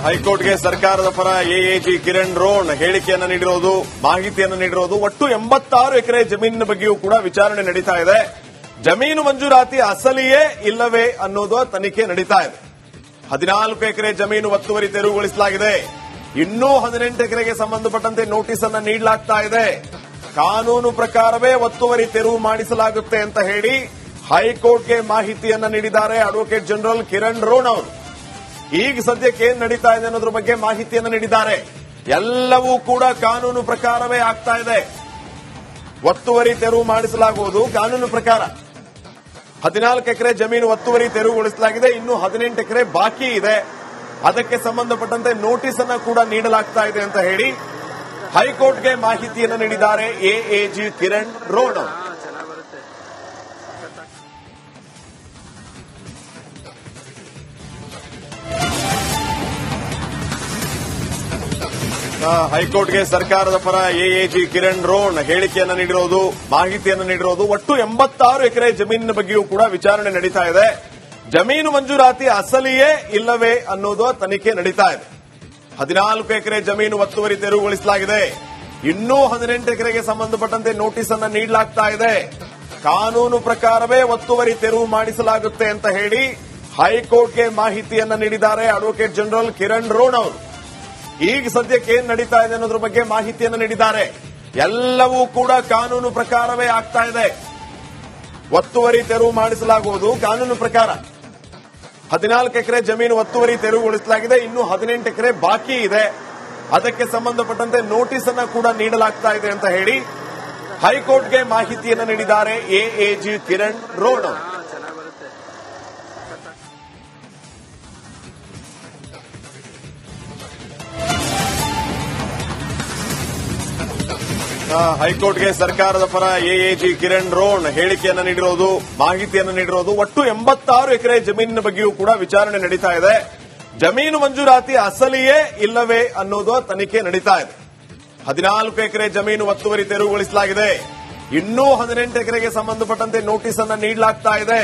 ಹೈಕೋರ್ಟ್ಗೆ ಸರ್ಕಾರದ ಪರ ಎಎಜಿ ಕಿರಣ್ ರೋಣ್ ಹೇಳಿಕೆಯನ್ನು ನೀಡಿರೋದು, ಮಾಹಿತಿಯನ್ನು ನೀಡಿರೋದು. ಒಟ್ಟು 86 ಎಕರೆ ಜಮೀನಿನ ಬಗ್ಗೆಯೂ ಕೂಡ ವಿಚಾರಣೆ ನಡೀತಾ ಇದೆ. ಜಮೀನು ಮಂಜೂರಾತಿ ಅಸಲಿಯೇ ಇಲ್ಲವೇ ಅನ್ನೋದು ತನಿಖೆ ನಡೀತಾ ಇದೆ. 14 ಎಕರೆ ಜಮೀನು ಒತ್ತುವರಿ ತೆರವುಗೊಳಿಸಲಾಗಿದೆ. ಇನ್ನೂ 18 ಎಕರೆಗೆ ಸಂಬಂಧಪಟ್ಟಂತೆ ನೋಟಿಸ್ ಅನ್ನು ನೀಡಲಾಗ್ತಾ ಇದೆ. ಕಾನೂನು ಪ್ರಕಾರವೇ ಒತ್ತುವರಿ ತೆರವು ಮಾಡಿಸಲಾಗುತ್ತೆ ಅಂತ ಹೇಳಿ ಹೈಕೋರ್ಟ್ಗೆ ಮಾಹಿತಿಯನ್ನ ನೀಡಿದ್ದಾರೆ ಅಡ್ವೊಕೇಟ್ ಜನರಲ್ ಕಿರಣ್ ರೋಣ್ ಅವರು. ಈಗ ಸದ್ಯಕ್ಕೆ ಏನ್ ನಡೀತಾ ಇದೆ ಅನ್ನೋದ್ರ ಬಗ್ಗೆ ಮಾಹಿತಿಯನ್ನು ನೀಡಿದ್ದಾರೆ. ಎಲ್ಲವೂ ಕೂಡ ಕಾನೂನು ಪ್ರಕಾರವೇ ಆಗ್ತಾ ಇದೆ. ಒತ್ತುವರಿ ತೆರವು ಮಾಡಿಸಲಾಗುವುದು ಕಾನೂನು ಪ್ರಕಾರ. 14 ಎಕರೆ ಜಮೀನು ಒತ್ತುವರಿ ತೆರವುಗೊಳಿಸಲಾಗಿದೆ. ಇನ್ನು 18 ಎಕರೆ ಬಾಕಿ ಇದೆ. ಅದಕ್ಕೆ ಸಂಬಂಧಪಟ್ಟಂತೆ ನೋಟಿಸ್ ಅನ್ನ ಕೂಡ ನೀಡಲಾಗ್ತಾ ಇದೆ ಅಂತ ಹೇಳಿ ಹೈಕೋರ್ಟ್ಗೆ ಮಾಹಿತಿಯನ್ನು ನೀಡಿದ್ದಾರೆ ಎಎಜಿ ಕಿರಣ್ ರೋಣ್ ಅವರು. ಹೈಕೋರ್ಟ್ಗೆ ಸರ್ಕಾರದ ಪರ ಎಎಜಿ ಕಿರಣ್ ರೋಣ್ ಹೇಳಿಕೆಯನ್ನು ನೀಡಿರೋದು, ಮಾಹಿತಿಯನ್ನು ನೀಡಿರೋದು. ಒಟ್ಟು 86 ಎಕರೆ ಜಮೀನಿನ ಬಗ್ಗೆಯೂ ಕೂಡ ವಿಚಾರಣೆ ನಡೀತಾ ಇದೆ. ಜಮೀನು ಮಂಜೂರಾತಿ ಅಸಲಿಯೇ ಇಲ್ಲವೇ ಅನ್ನೋದು ತನಿಖೆ ನಡೀತಾ ಇದೆ. 14 ಎಕರೆ ಜಮೀನು ಒತ್ತುವರಿ ತೆರವುಗೊಳಿಸಲಾಗಿದೆ. ಇನ್ನೂ 18 ಎಕರೆಗೆ ಸಂಬಂಧಪಟ್ಟಂತೆ ನೋಟಿಸ್ ಅನ್ನು ನೀಡಲಾಗ್ತಾ ಇದೆ. ಕಾನೂನು ಪ್ರಕಾರವೇ ಒತ್ತುವರಿ ತೆರವು ಮಾಡಿಸಲಾಗುತ್ತೆ ಅಂತ ಹೇಳಿ ಹೈಕೋರ್ಟ್ಗೆ ಮಾಹಿತಿಯನ್ನ ನೀಡಿದ್ದಾರೆ ಅಡ್ವೊಕೇಟ್ ಜನರಲ್ ಕಿರಣ್ ರೋಣ್ ಅವರು. ಈಗ ಸದ್ಯಕ್ಕೆ ಏನ್ ನಡೀತಾ ಇದೆ ಅನ್ನೋದ್ರ ಬಗ್ಗೆ ಮಾಹಿತಿಯನ್ನು ನೀಡಿದ್ದಾರೆ. ಎಲ್ಲವೂ ಕೂಡ ಕಾನೂನು ಪ್ರಕಾರವೇ ಆಗ್ತಾ ಇದೆ. ಒತ್ತುವರಿ ತೆರವು ಮಾಡಿಸಲಾಗುವುದು ಕಾನೂನು ಪ್ರಕಾರ. 14 ಎಕರೆ ಜಮೀನು ಒತ್ತುವರಿ ತೆರವುಗೊಳಿಸಲಾಗಿದೆ. ಇನ್ನು 18 ಎಕರೆ ಬಾಕಿ ಇದೆ. ಅದಕ್ಕೆ ಸಂಬಂಧಪಟ್ಟಂತೆ ನೋಟಿಸ್ ಅನ್ನ ಕೂಡ ನೀಡಲಾಗ್ತಾ ಇದೆ ಅಂತ ಹೇಳಿ ಹೈಕೋರ್ಟ್ಗೆ ಮಾಹಿತಿಯನ್ನು ನೀಡಿದ್ದಾರೆ ಎಎಜಿ ಕಿರಣ್ ರೋಣ್ ಅವರು. ಹೈಕೋರ್ಟ್ಗೆ ಸರ್ಕಾರದ ಪರ ಎಎಜಿ ಕಿರಣ್ ರೋಣ್ ಹೇಳಿಕೆಯನ್ನು ನೀಡಿರೋದು, ಮಾಹಿತಿಯನ್ನು ನೀಡಿರೋದು. ಒಟ್ಟು 86 ಎಕರೆ ಜಮೀನಿನ ಬಗ್ಗೆಯೂ ಕೂಡ ವಿಚಾರಣೆ ನಡೀತಾ ಇದೆ. ಜಮೀನು ಮಂಜೂರಾತಿ ಅಸಲಿಯೇ ಇಲ್ಲವೇ ಅನ್ನೋದು ತನಿಖೆ ನಡೀತಾ ಇದೆ. 14 ಎಕರೆ ಜಮೀನು ಒತ್ತುವರಿ ತೆರವುಗೊಳಿಸಲಾಗಿದೆ. ಇನ್ನೂ 18 ಎಕರೆಗೆ ಸಂಬಂಧಪಟ್ಟಂತೆ ನೋಟಿಸ್ ಅನ್ನು ನೀಡಲಾಗ್ತಾ ಇದೆ.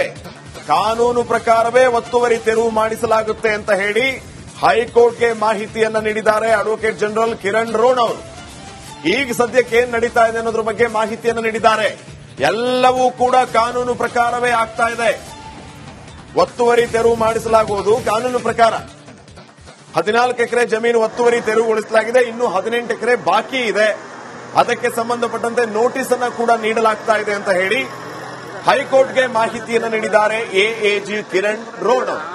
ಕಾನೂನು ಪ್ರಕಾರವೇ ಒತ್ತುವರಿ ತೆರವು ಮಾಡಿಸಲಾಗುತ್ತೆ ಅಂತ ಹೇಳಿ ಹೈಕೋರ್ಟ್ಗೆ ಮಾಹಿತಿಯನ್ನ ನೀಡಿದ್ದಾರೆ ಅಡ್ವೊಕೇಟ್ ಜನರಲ್ ಕಿರಣ್ ರೋಣ್ ಅವರು. ಈಗ ಸದ್ಯಕ್ಕೆ ಏನ್ ನಡೀತಾ ಇದೆ ಅನ್ನೋದ್ರ ಬಗ್ಗೆ ಮಾಹಿತಿಯನ್ನು ನೀಡಿದ್ದಾರೆ. ಎಲ್ಲವೂ ಕೂಡ ಕಾನೂನು ಪ್ರಕಾರವೇ ಆಗ್ತಾ ಇದೆ. ಒತ್ತುವರಿ ತೆರವು ಮಾಡಿಸಲಾಗುವುದು ಕಾನೂನು ಪ್ರಕಾರ. 14 ಎಕರೆ ಜಮೀನು ಒತ್ತುವರಿ ತೆರವುಗೊಳಿಸಲಾಗಿದೆ. ಇನ್ನು 18 ಎಕರೆ ಬಾಕಿ ಇದೆ. ಅದಕ್ಕೆ ಸಂಬಂಧಪಟ್ಟಂತೆ ನೋಟಿಸ್ ಅನ್ನ ಕೂಡ ನೀಡಲಾಗ್ತಾ ಇದೆ ಅಂತ ಹೇಳಿ ಹೈಕೋರ್ಟ್ಗೆ ಮಾಹಿತಿಯನ್ನು ನೀಡಿದ್ದಾರೆ ಎಎಜಿ ಕಿರಣ್ ರೋಣ್ ಅವರು.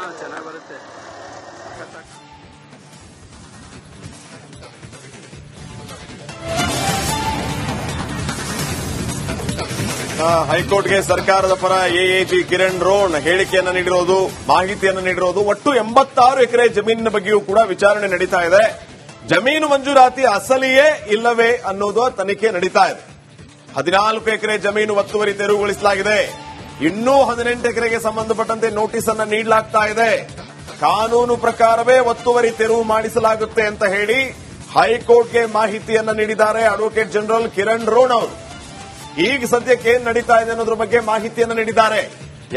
ಹೈಕೋರ್ಟ್ಗೆ ಸರ್ಕಾರದ ಪರ ಎಎಜಿ ಕಿರಣ್ ರೋಣ್ ಹೇಳಿಕೆಯನ್ನು ನೀಡಿರೋದು, ಮಾಹಿತಿಯನ್ನು ನೀಡಿರೋದು. ಒಟ್ಟು 86 ಎಕರೆ ಜಮೀನಿನ ಬಗ್ಗೆಯೂ ಕೂಡ ವಿಚಾರಣೆ ನಡೀತಾ ಇದೆ. ಜಮೀನು ಮಂಜೂರಾತಿ ಅಸಲಿಯೇ ಇಲ್ಲವೇ ಅನ್ನೋದು ತನಿಖೆ ನಡೀತಾ ಇದೆ. 14 ಎಕರೆ ಜಮೀನು ಒತ್ತುವರಿ ತೆರವುಗೊಳಿಸಲಾಗಿದೆ. ಇನ್ನೂ 18 ಎಕರೆಗೆ ಸಂಬಂಧಪಟ್ಟಂತೆ ನೋಟಿಸ್ ಅನ್ನು ನೀಡಲಾಗ್ತಾ ಇದೆ. ಕಾನೂನು ಪ್ರಕಾರವೇ ಒತ್ತುವರಿ ತೆರವು ಮಾಡಿಸಲಾಗುತ್ತೆ ಅಂತ ಹೇಳಿ ಹೈಕೋರ್ಟ್ಗೆ ಮಾಹಿತಿಯನ್ನ ನೀಡಿದ್ದಾರೆ ಅಡ್ವೊಕೇಟ್ ಜನರಲ್ ಕಿರಣ್ ರೋಣ್ ಅವರು. ಈಗ ಸದ್ಯಕ್ಕೆ ಏನ್ ನಡೀತಾ ಇದೆ ಅನ್ನೋದ್ರ ಬಗ್ಗೆ ಮಾಹಿತಿಯನ್ನು ನೀಡಿದ್ದಾರೆ.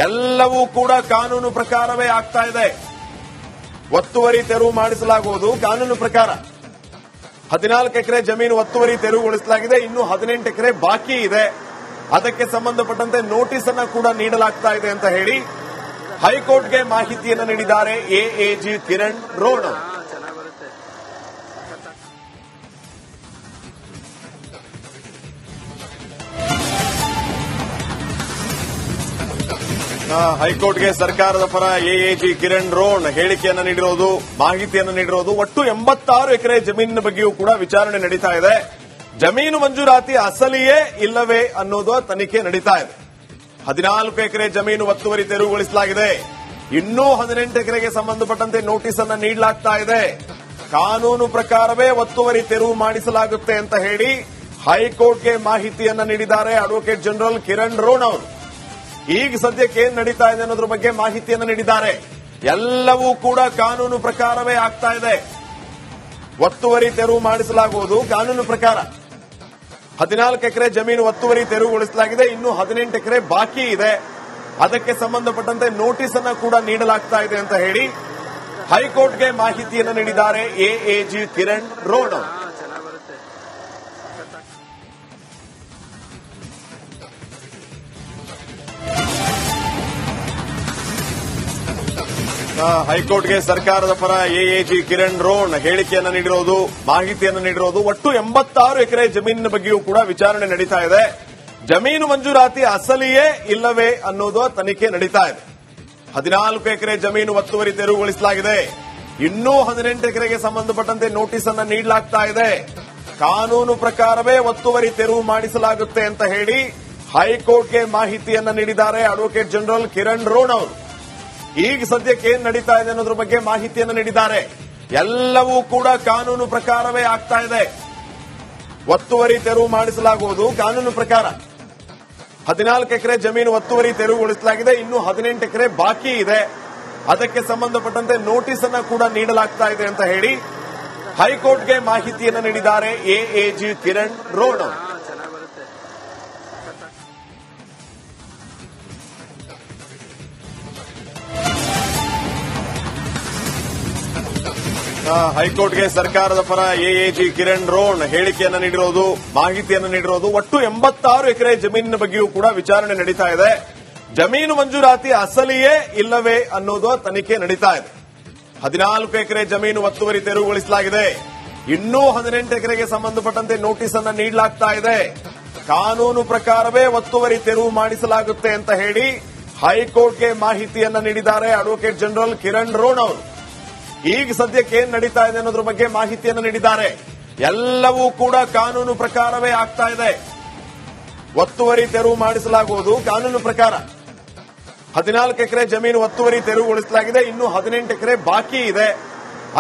ಎಲ್ಲವೂ ಕೂಡ ಕಾನೂನು ಪ್ರಕಾರವೇ ಆಗ್ತಾ ಇದೆ. ಒತ್ತುವರಿ ತೆರವು ಮಾಡಿಸಲಾಗುವುದು ಕಾನೂನು ಪ್ರಕಾರ. 14 ಎಕರೆ ಜಮೀನು ಒತ್ತುವರಿ ತೆರವುಗೊಳಿಸಲಾಗಿದೆ. ಇನ್ನು 18 ಎಕರೆ ಬಾಕಿ ಇದೆ. ಅದಕ್ಕೆ ಸಂಬಂಧಪಟ್ಟಂತೆ ನೋಟಿಸ್ ಅನ್ನ ಕೂಡ ನೀಡಲಾಗ್ತಾ ಇದೆ ಅಂತ ಹೇಳಿ ಹೈಕೋರ್ಟ್ಗೆ ಮಾಹಿತಿಯನ್ನು ನೀಡಿದ್ದಾರೆ ಎಎಜಿ ಕಿರಣ್ ರೋಣ್ ಅವರು. ಹೈಕೋರ್ಟ್ಗೆ ಸರ್ಕಾರದ ಪರ ಎಎಜಿ ಕಿರಣ್ ರೋಣ್ ಹೇಳಿಕೆಯನ್ನು ನೀಡಿರೋದು, ಮಾಹಿತಿಯನ್ನು ನೀಡಿರೋದು. ಒಟ್ಟು 86 ಎಕರೆ ಜಮೀನಿನ ಬಗ್ಗೆಯೂ ಕೂಡ ವಿಚಾರಣೆ ನಡೀತಾ ಇದೆ. ಜಮೀನು ಮಂಜೂರಾತಿ ಅಸಲಿಯೇ ಇಲ್ಲವೇ ಅನ್ನೋದು ತನಿಖೆ ನಡೀತಾ ಇದೆ. 14 ಎಕರೆ ಜಮೀನು ಒತ್ತುವರಿ ತೆರವುಗೊಳಿಸಲಾಗಿದೆ. ಇನ್ನೂ 18 ಎಕರೆಗೆ ಸಂಬಂಧಪಟ್ಟಂತೆ ನೋಟಿಸ್ ಅನ್ನು ನೀಡಲಾಗ್ತಾ ಇದೆ. ಕಾನೂನು ಪ್ರಕಾರವೇ ಒತ್ತುವರಿ ತೆರವು ಮಾಡಿಸಲಾಗುತ್ತೆ ಅಂತ ಹೇಳಿ ಹೈಕೋರ್ಟ್ಗೆ ಮಾಹಿತಿಯನ್ನ ನೀಡಿದ್ದಾರೆ ಅಡ್ವೊಕೇಟ್ ಜನರಲ್ ಕಿರಣ್ ರೋಣ್ ಅವರು. ಈಗ ಸದ್ಯಕ್ಕೆ ಏನ್ ನಡೀತಾ ಇದೆ ಅನ್ನೋದ್ರ ಬಗ್ಗೆ ಮಾಹಿತಿಯನ್ನು ನೀಡಿದ್ದಾರೆ. ಎಲ್ಲವೂ ಕೂಡ ಕಾನೂನು ಪ್ರಕಾರವೇ ಆಗ್ತಾ ಇದೆ. ಒತ್ತುವರಿ ತೆರವು ಮಾಡಿಸಲಾಗುವುದು ಕಾನೂನು ಪ್ರಕಾರ. 14 ಎಕರೆ ಜಮೀನು ಒತ್ತುವರಿ ತೆರವುಗೊಳಿಸಲಾಗಿದೆ. ಇನ್ನು 18 ಎಕರೆ ಬಾಕಿ ಇದೆ. ಅದಕ್ಕೆ ಸಂಬಂಧಪಟ್ಟಂತೆ ನೋಟಿಸ್ ಅನ್ನ ಕೂಡ ನೀಡಲಾಗ್ತಾ ಇದೆ ಅಂತ ಹೇಳಿ ಹೈಕೋರ್ಟ್ಗೆ ಮಾಹಿತಿಯನ್ನು ನೀಡಿದ್ದಾರೆ ಎಎಜಿ ಕಿರಣ್ ರೋಣ. ಹೈಕೋರ್ಟ್ಗೆ ಸರ್ಕಾರದ ಪರ ಎಎಜಿ ಕಿರಣ್ ರೋಣ ಹೇಳಿಕೆಯನ್ನು ನೀಡಿರೋದು, ಮಾಹಿತಿಯನ್ನು ನೀಡಿರೋದು. ಒಟ್ಟು 86 ಎಕರೆ ಜಮೀನಿನ ಬಗ್ಗೆಯೂ ಕೂಡ ವಿಚಾರಣೆ ನಡೀತಾ ಇದೆ. ಜಮೀನು ಮಂಜೂರಾತಿ ಅಸಲಿಯೇ ಇಲ್ಲವೇ ಅನ್ನೋದು ತನಿಖೆ ನಡೀತಾ ಇದೆ. 14 ಎಕರೆ ಜಮೀನು ಒತ್ತುವರಿ ತೆರವುಗೊಳಿಸಲಾಗಿದೆ. ಇನ್ನೂ 18 ಎಕರೆಗೆ ಸಂಬಂಧಪಟ್ಟಂತೆ ನೋಟಿಸ್ ಅನ್ನು ನೀಡಲಾಗ್ತಾ ಇದೆ. ಕಾನೂನು ಪ್ರಕಾರವೇ ಒತ್ತುವರಿ ತೆರವು ಮಾಡಿಸಲಾಗುತ್ತೆ ಅಂತ ಹೇಳಿ ಹೈಕೋರ್ಟ್ಗೆ ಮಾಹಿತಿಯನ್ನು ನೀಡಿದ್ದಾರೆ ಅಡ್ವೊಕೇಟ್ ಜನರಲ್ ಕಿರಣ್ ರೋಣ ಅವರು. ಈಗ ಸದ್ಯಕ್ಕೆ ಏನ್ ನಡೀತಾ ಇದೆ ಅನ್ನೋದ್ರ ಬಗ್ಗೆ ಮಾಹಿತಿಯನ್ನು ನೀಡಿದ್ದಾರೆ. ಎಲ್ಲವೂ ಕೂಡ ಕಾನೂನು ಪ್ರಕಾರವೇ ಆಗ್ತಾ ಇದೆ. ಒತ್ತುವರಿ ತೆರವು ಮಾಡಿಸಲಾಗುವುದು ಕಾನೂನು ಪ್ರಕಾರ. 14 ಎಕರೆ ಜಮೀನು ಒತ್ತುವರಿ ತೆರವುಗೊಳಿಸಲಾಗಿದೆ. ಇನ್ನು 18 ಎಕರೆ ಬಾಕಿ ಇದೆ. ಅದಕ್ಕೆ ಸಂಬಂಧಪಟ್ಟಂತೆ ನೋಟಿಸ್ ಅನ್ನು ಕೂಡ ನೀಡಲಾಗ್ತಾ ಇದೆ ಅಂತ ಹೇಳಿ ಹೈಕೋರ್ಟ್ಗೆ ಮಾಹಿತಿಯನ್ನು ನೀಡಿದ್ದಾರೆ ಎಎಜಿ ಕಿರಣ್ ರೋಣ. ಹೈಕೋರ್ಟ್ಗೆ ಸರ್ಕಾರದ ಪರ ಎಎಜಿ ಕಿರಣ್ ರೋಣ ಹೇಳಿಕೆಯನ್ನು ನೀಡಿರೋದು, ಮಾಹಿತಿಯನ್ನು ನೀಡಿರೋದು. ಒಟ್ಟು 86 ಎಕರೆ ಜಮೀನಿನ ಬಗ್ಗೆಯೂ ಕೂಡ ವಿಚಾರಣೆ ನಡೀತಾ ಇದೆ. ಜಮೀನು ಮಂಜೂರಾತಿ ಅಸಲಿಯೇ ಇಲ್ಲವೇ ಅನ್ನೋದು ತನಿಖೆ ನಡೀತಾ ಇದೆ. 14 ಎಕರೆ ಜಮೀನು ಒತ್ತುವರಿ ತೆರವುಗೊಳಿಸಲಾಗಿದೆ. ಇನ್ನೂ 18 ಎಕರೆಗೆ ಸಂಬಂಧಪಟ್ಟಂತೆ ನೋಟಿಸ್ ಅನ್ನು ನೀಡಲಾಗ್ತಾ ಇದೆ. ಕಾನೂನು ಪ್ರಕಾರವೇ ಒತ್ತುವರಿ ತೆರವು ಮಾಡಿಸಲಾಗುತ್ತೆ ಅಂತ ಹೇಳಿ ಹೈಕೋರ್ಟ್ಗೆ ಮಾಹಿತಿಯನ್ನು ನೀಡಿದ್ದಾರೆ ಅಡ್ವೊಕೇಟ್ ಜನರಲ್ ಕಿರಣ್ ರೋಣ ಅವರು. ಈಗ ಸದ್ಯಕ್ಕೆ ಏನ್ ನಡೀತಾ ಇದೆ ಅನ್ನೋದ್ರ ಬಗ್ಗೆ ಮಾಹಿತಿಯನ್ನು ನೀಡಿದ್ದಾರೆ. ಎಲ್ಲವೂ ಕೂಡ ಕಾನೂನು ಪ್ರಕಾರವೇ ಆಗ್ತಾ ಇದೆ. ಒತ್ತುವರಿ ತೆರವು ಮಾಡಿಸಲಾಗುವುದು ಕಾನೂನು ಪ್ರಕಾರ. 14 ಎಕರೆ ಜಮೀನು ಒತ್ತುವರಿ ತೆರವುಗೊಳಿಸಲಾಗಿದೆ. ಇನ್ನು 18 ಎಕರೆ ಬಾಕಿ ಇದೆ.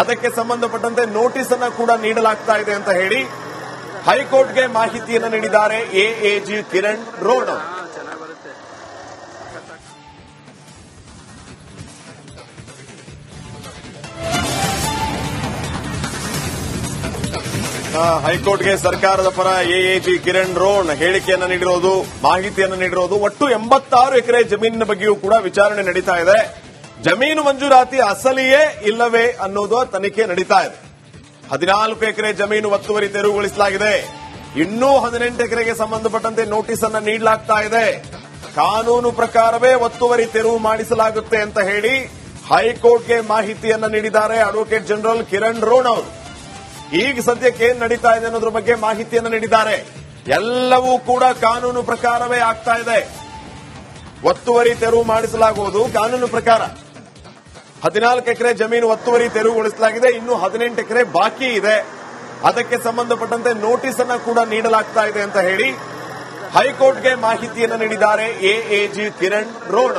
ಅದಕ್ಕೆ ಸಂಬಂಧಪಟ್ಟಂತೆ ನೋಟಿಸ್ ಅನ್ನು ಕೂಡ ನೀಡಲಾಗ್ತಾ ಇದೆ ಅಂತ ಹೇಳಿ ಹೈಕೋರ್ಟ್ಗೆ ಮಾಹಿತಿಯನ್ನು ನೀಡಿದ್ದಾರೆ ಎಎಜಿ ಕಿರಣ್ ರೋಣ. ಹೈಕೋರ್ಟ್ಗೆ ಸರ್ಕಾರದ ಪರ ಎಎಜಿ ಕಿರಣ್ ರೋಣ ಹೇಳಿಕೆಯನ್ನು ನೀಡಿರೋದು, ಮಾಹಿತಿಯನ್ನು ನೀಡಿರೋದು. ಒಟ್ಟು 86 ಎಕರೆ ಜಮೀನಿನ ಬಗ್ಗೆಯೂ ಕೂಡ ವಿಚಾರಣೆ ನಡೀತಾ ಇದೆ. ಜಮೀನು ಮಂಜೂರಾತಿ ಅಸಲಿಯೇ ಇಲ್ಲವೇ ಅನ್ನೋದು ತನಿಖೆ ನಡೀತಾ ಇದೆ. 14 ಎಕರೆ ಜಮೀನು ಒತ್ತುವರಿ ತೆರವುಗೊಳಿಸಲಾಗಿದೆ. ಇನ್ನೂ 18 ಎಕರೆಗೆ ಸಂಬಂಧಪಟ್ಟಂತೆ ನೋಟಿಸ್ ಅನ್ನು ನೀಡಲಾಗ್ತಾ ಇದೆ. ಕಾನೂನು ಪ್ರಕಾರವೇ ಒತ್ತುವರಿ ತೆರವು ಮಾಡಿಸಲಾಗುತ್ತೆ ಅಂತ ಹೇಳಿ ಹೈಕೋರ್ಟ್ಗೆ ಮಾಹಿತಿಯನ್ನು ನೀಡಿದ್ದಾರೆ ಅಡ್ವೊಕೇಟ್ ಜನರಲ್ ಕಿರಣ್ ರೋಣ ಅವರು. ಈಗ ಸದ್ಯಕ್ಕೆ ಏನ್ ನಡೀತಾ ಇದೆ ಅನ್ನೋದ್ರ ಬಗ್ಗೆ ಮಾಹಿತಿಯನ್ನು ನೀಡಿದ್ದಾರೆ. ಎಲ್ಲವೂ ಕೂಡ ಕಾನೂನು ಪ್ರಕಾರವೇ ಆಗ್ತಾ ಇದೆ. ಒತ್ತುವರಿ ತೆರವು ಮಾಡಿಸಲಾಗುವುದು ಕಾನೂನು ಪ್ರಕಾರ. 14 ಎಕರೆ ಜಮೀನು ಒತ್ತುವರಿ ತೆರವುಗೊಳಿಸಲಾಗಿದೆ. ಇನ್ನು 18 ಎಕರೆ ಬಾಕಿ ಇದೆ. ಅದಕ್ಕೆ ಸಂಬಂಧಪಟ್ಟಂತೆ ನೋಟಿಸ್ ಅನ್ನು ಕೂಡ ನೀಡಲಾಗ್ತಾ ಇದೆ ಅಂತ ಹೇಳಿ ಹೈಕೋರ್ಟ್ಗೆ ಮಾಹಿತಿಯನ್ನು ನೀಡಿದ್ದಾರೆ ಎಎಜಿ ಕಿರಣ್ ರೋಣ.